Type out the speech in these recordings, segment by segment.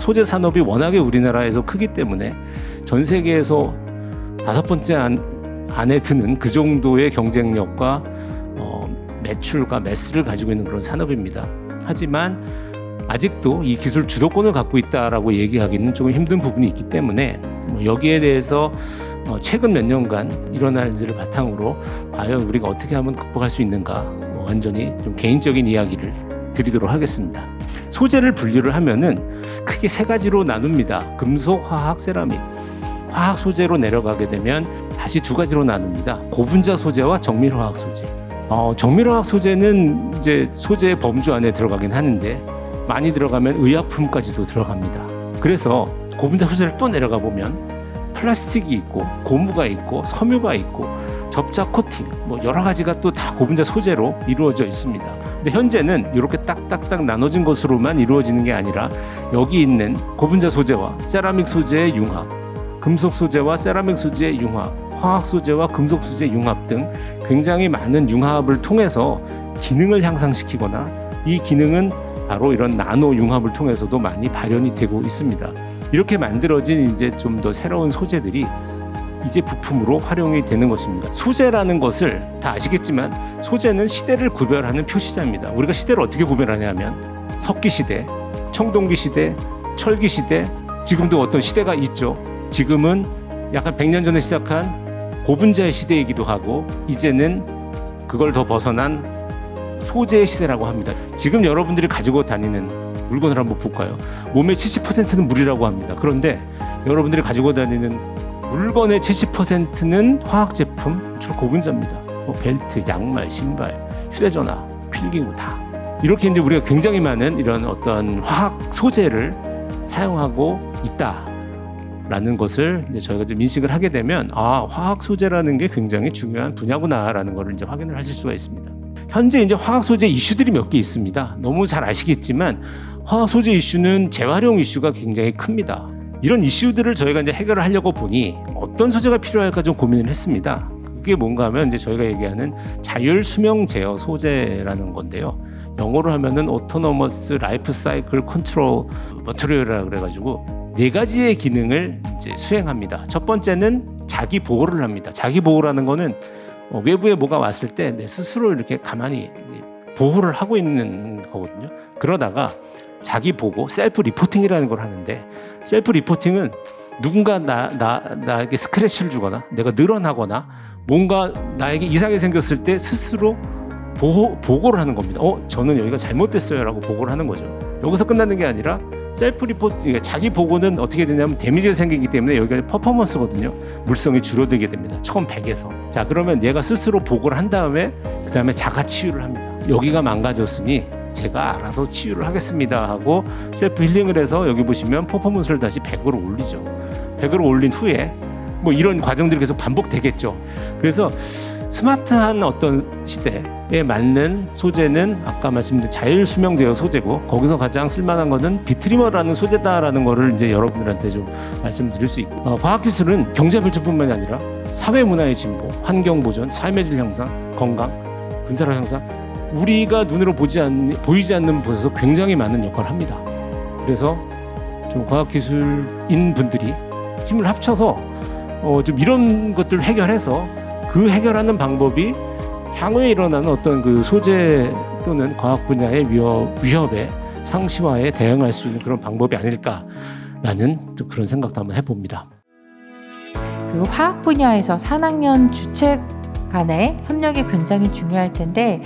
화학 소재 산업이 워낙에 우리나라에서 크기 때문에 전 세계에서 5번째 안에 드는 그 정도의 경쟁력과 매출과 매스를 가지고 있는 그런 산업입니다. 하지만 아직도 이 기술 주도권을 갖고 있다라고 얘기하기는 조금 힘든 부분이 있기 때문에 여기에 대해서 최근 몇 년간 일어날 일들을 바탕으로 과연 우리가 어떻게 하면 극복할 수 있는가 완전히 좀 개인적인 이야기를 드리도록 하겠습니다. 소재를 분류를 하면은 크게 3가지로 나눕니다. 금속, 화학, 세라믹. 화학 소재로 내려가게 되면 다시 2가지로 나눕니다. 고분자 소재와 정밀화학 소재. 정밀화학 소재는 이제 소재의 범주 안에 들어가긴 하는데 많이 들어가면 의약품까지도 들어갑니다. 그래서 고분자 소재를 또 내려가 보면 플라스틱이 있고 고무가 있고 섬유가 있고 접착 코팅 여러 가지가 또 다 고분자 소재로 이루어져 있습니다. 근데 현재는 이렇게 딱딱딱 나눠진 것으로만 이루어지는 게 아니라 여기 있는 고분자 소재와 세라믹 소재의 융합, 금속 소재와 세라믹 소재의 융합, 화학 소재와 금속 소재의 융합 등 굉장히 많은 융합을 통해서 기능을 향상시키거나 이 기능은 바로 이런 나노 융합을 통해서도 많이 발현이 되고 있습니다. 이렇게 만들어진 이제 좀 더 새로운 소재들이 이제 부품으로 활용이 되는 것입니다. 소재라는 것을 다 아시겠지만 소재는 시대를 구별하는 표시자입니다. 우리가 시대를 어떻게 구별하냐면 석기 시대, 청동기 시대, 철기 시대, 지금도 어떤 시대가 있죠. 지금은 약간 100년 전에 시작한 고분자의 시대이기도 하고 이제는 그걸 더 벗어난 소재의 시대라고 합니다. 지금 여러분들이 가지고 다니는 물건을 한번 볼까요? 몸의 70%는 물이라고 합니다. 그런데 여러분들이 가지고 다니는 물건의 70%는 화학 제품, 주로 고분자입니다. 벨트, 양말, 신발, 휴대전화, 필기구 다. 이렇게 이제 우리가 굉장히 많은 이런 어떤 화학 소재를 사용하고 있다라는 것을 이제 저희가 좀 인식을 하게 되면 화학 소재라는 게 굉장히 중요한 분야구나라는 것을 이제 확인을 하실 수가 있습니다. 현재 이제 화학 소재 이슈들이 몇 개 있습니다. 너무 잘 아시겠지만 화학 소재 이슈는 재활용 이슈가 굉장히 큽니다. 이런 이슈들을 저희가 이제 해결을 하려고 보니 어떤 소재가 필요할까 좀 고민을 했습니다. 그게 뭔가 하면 이제 저희가 얘기하는 자율 수명 제어 소재라는 건데요. 영어로 하면은 Autonomous Life Cycle Control Material이라고 그래가지고 4가지의 기능을 이제 수행합니다. 첫 번째는 자기 보호를 합니다. 자기 보호라는 거는 외부에 뭐가 왔을 때 내 스스로 이렇게 가만히 보호를 하고 있는 거거든요. 그러다가 자기 보고 셀프 리포팅이라는 걸 하는데 셀프 리포팅은 누군가 나에게 스크래치를 주거나 내가 늘어나거나 뭔가 나에게 이상이 생겼을 때 스스로 보고를 하는 겁니다. 저는 여기가 잘못됐어요 라고 보고를 하는 거죠. 여기서 끝나는 게 아니라 셀프 리포팅, 자기 보고는 어떻게 되냐면 데미지가 생기기 때문에 여기가 퍼포먼스거든요. 물성이 줄어들게 됩니다. 처음 100에서. 자, 그러면 얘가 스스로 보고를 한 다음에 그 다음에 자가 치유를 합니다. 여기가 망가졌으니 제가 알아서 치유를 하겠습니다 하고 셀프 힐링을 해서 여기 보시면 퍼포먼스를 다시 100으로 올리죠. 100으로 올린 후에 이런 과정들이 계속 반복되겠죠. 그래서 스마트한 어떤 시대에 맞는 소재는 아까 말씀드린 자율 수명 제어 소재고 거기서 가장 쓸만한 거는 비트리머라는 소재다라는 거를 이제 여러분들한테 좀 말씀드릴 수 있고 화학 기술은 경제 발전뿐만이 아니라 사회 문화의 진보, 환경 보존, 삶의 질 향상, 건강, 근사력 향상 우리가 눈으로 보이지 않는 곳에서 굉장히 많은 역할을 합니다. 그래서 좀 과학기술인 분들이 힘을 합쳐서 좀 이런 것들을 해결해서 그 해결하는 방법이 향후에 일어나는 어떤 그 소재 또는 과학 분야의 위협에 상시화에 대응할 수 있는 그런 방법이 아닐까라는 또 그런 생각도 한번 해봅니다. 그 화학 분야에서 산학년 주체 간의 협력이 굉장히 중요할 텐데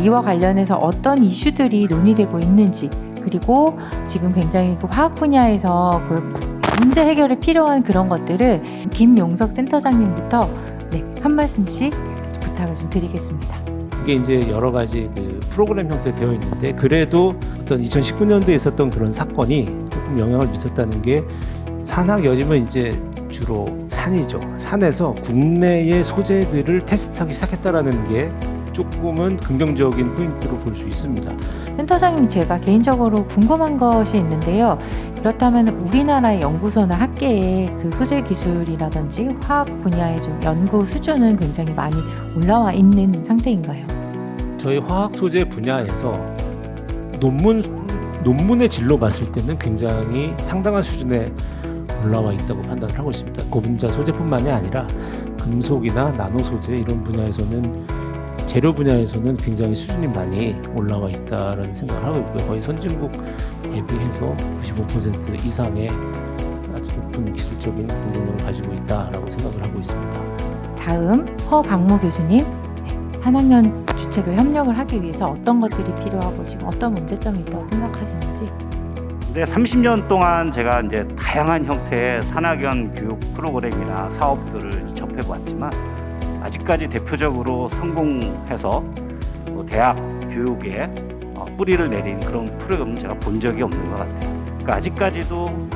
이와 관련해서 어떤 이슈들이 논의되고 있는지 그리고 지금 굉장히 그 화학 분야에서 그 문제 해결에 필요한 그런 것들을 김용석 센터장님부터 한 말씀씩 부탁을 좀 드리겠습니다. 이게 이제 여러 가지 그 프로그램 형태 되어 있는데 그래도 어떤 2019년도에 있었던 그런 사건이 조금 영향을 미쳤다는 게 산학연이면 이제 주로 산이죠. 산에서 국내의 소재들을 테스트하기 시작했다라는 게 조금은 긍정적인 포인트로 볼 수 있습니다. 센터장님, 제가 개인적으로 궁금한 것이 있는데요. 그렇다면 우리나라의 연구소나 학계의 그 소재 기술이라든지 화학 분야의 좀 연구 수준은 굉장히 많이 올라와 있는 상태인가요? 저희 화학 소재 분야에서 논문의 질로 봤을 때는 굉장히 상당한 수준에 올라와 있다고 판단을 하고 있습니다. 고분자 소재뿐만이 아니라 금속이나 나노 소재 이런 분야에서는 재료 분야에서는 굉장히 수준이 많이 올라와 있다는 생각을 하고 있고요. 거의 선진국 대비해서 95% 이상의 아주 높은 기술적인 공격력을 가지고 있다라고 생각을 하고 있습니다. 다음 허강무 교수님, 산학년 주책을 협력을 하기 위해서 어떤 것들이 필요하고 지금 어떤 문제점이 있다고 생각하시는지. 네, 30년 동안 제가 이제 다양한 형태의 산학연 교육 프로그램이나 사업들을 접해봤지만 아직까지 대표적으로 성공해서 대학 교육에 뿌리를 내린 그런 프로그램은 제가 본 적이 없는 것 같아요. 그러니까 아직까지도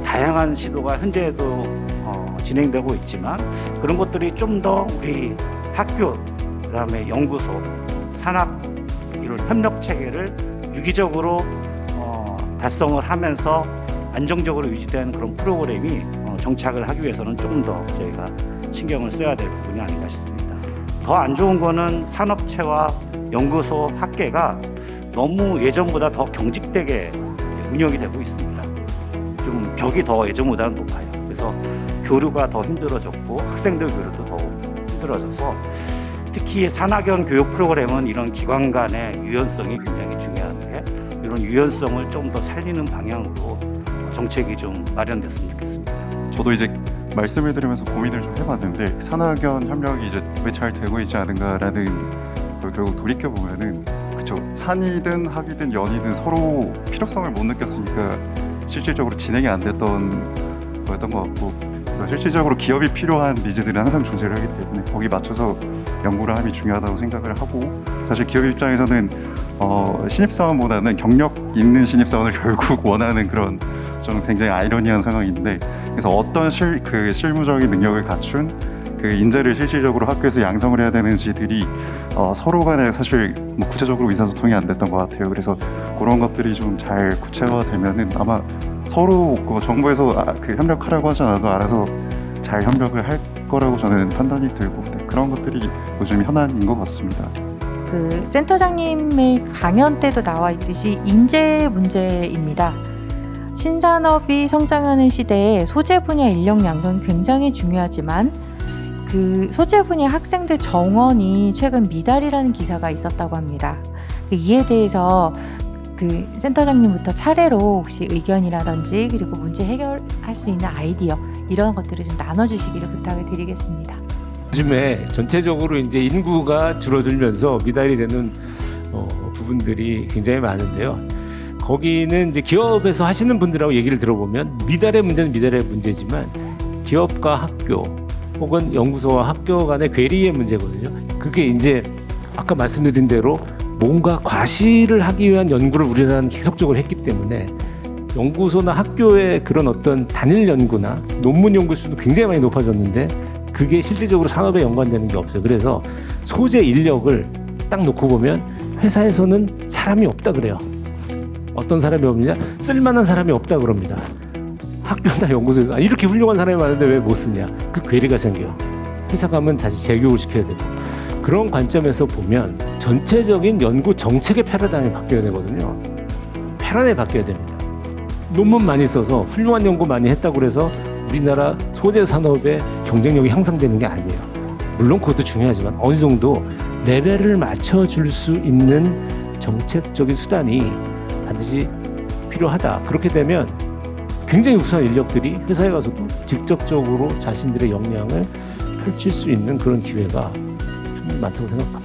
다양한 시도가 현재도 진행되고 있지만 그런 것들이 좀 더 우리 학교, 그다음에 연구소, 산학 이런 협력 체계를 유기적으로 달성을 하면서 안정적으로 유지되는 그런 프로그램이 정착을 하기 위해서는 조금 더 저희가 신경을 써야 될 부분이 아닌가 싶습니다. 더 안 좋은 거는 산업체와 연구소, 학계가 너무 예전보다 더 경직되게 운영이 되고 있습니다. 좀 벽이 더 예전보다는 높아요. 그래서 교류가 더 힘들어졌고 학생들 교류도 더 힘들어져서 특히 산학연 교육 프로그램은 이런 기관 간의 유연성이 굉장히 중요한데 이런 유연성을 좀 더 살리는 방향으로 정책이 좀 마련됐으면 좋겠습니다. 저도 이제 말씀을 드리면서 고민을 좀 해봤는데 산학연 협력이 이제 왜 잘 되고 있지 않은가라는 걸 결국 돌이켜 보면은 그쵸, 산이든 학이든 연이든 서로 필요성을 못 느꼈으니까 실질적으로 진행이 안 됐던 거였던 것 같고, 그래서 실질적으로 기업이 필요한 니즈들은 항상 존재를 하기 때문에 거기 맞춰서 연구를 함이 중요하다고 생각을 하고, 사실 기업 입장에서는 신입사원보다는 경력 있는 신입사원을 결국 원하는 그런 좀 굉장히 아이러니한 상황인데, 그래서 어떤 실무적인 능력을 갖춘 그 인재를 실질적으로 학교에서 양성을 해야 되는지들이 서로 간에 사실 뭐 구체적으로 의사소통이 안 됐던 것 같아요. 그래서 그런 것들이 좀 잘 구체화되면은 아마 서로 정부에서 그 협력하라고 하지 않아도 알아서 잘 협력을 할 거라고 저는 판단이 들고, 네, 그런 것들이 요즘 현안인 것 같습니다. 그 센터장님의 강연 때도 나와 있듯이 인재 문제입니다. 신산업이 성장하는 시대에 소재 분야 인력 양성이 굉장히 중요하지만 그 소재 분야 학생들 정원이 최근 미달이라는 기사가 있었다고 합니다. 이에 대해서 그 센터장님부터 차례로 혹시 의견이라든지 그리고 문제 해결할 수 있는 아이디어 이런 것들을 좀 나눠주시기를 부탁을 드리겠습니다. 요즘에 전체적으로 이제 인구가 줄어들면서 미달이 되는 부분들이 굉장히 많은데요. 거기는 이제 기업에서 하시는 분들하고 얘기를 들어보면 미달의 문제는 미달의 문제지만 기업과 학교 혹은 연구소와 학교 간의 괴리의 문제거든요. 그게 이제 아까 말씀드린 대로 뭔가 과시를 하기 위한 연구를 우리나라는 계속적으로 했기 때문에 연구소나 학교의 그런 어떤 단일 연구나 논문 연구 수도 굉장히 많이 높아졌는데 그게 실질적으로 산업에 연관되는 게 없어요. 그래서 소재 인력을 딱 놓고 보면 회사에서는 사람이 없다 그래요. 어떤 사람이 없느냐? 쓸만한 사람이 없다 그럽니다. 학교나 연구소에서 이렇게 훌륭한 사람이 많은데 왜 못 쓰냐? 그 괴리가 생겨요. 회사 가면 다시 재교육을 시켜야 되고. 그런 관점에서 보면 전체적인 연구 정책의 패러다임이 바뀌어야 되거든요. 패러다임이 바뀌어야 됩니다. 논문 많이 써서 훌륭한 연구 많이 했다고 해서 우리나라 소재 산업의 경쟁력이 향상되는 게 아니에요. 물론 그것도 중요하지만 어느 정도 레벨을 맞춰줄 수 있는 정책적인 수단이 반드시 필요하다. 그렇게 되면 굉장히 우수한 인력들이 회사에 가서도 직접적으로 자신들의 역량을 펼칠 수 있는 그런 기회가 충분히 많다고 생각합니다.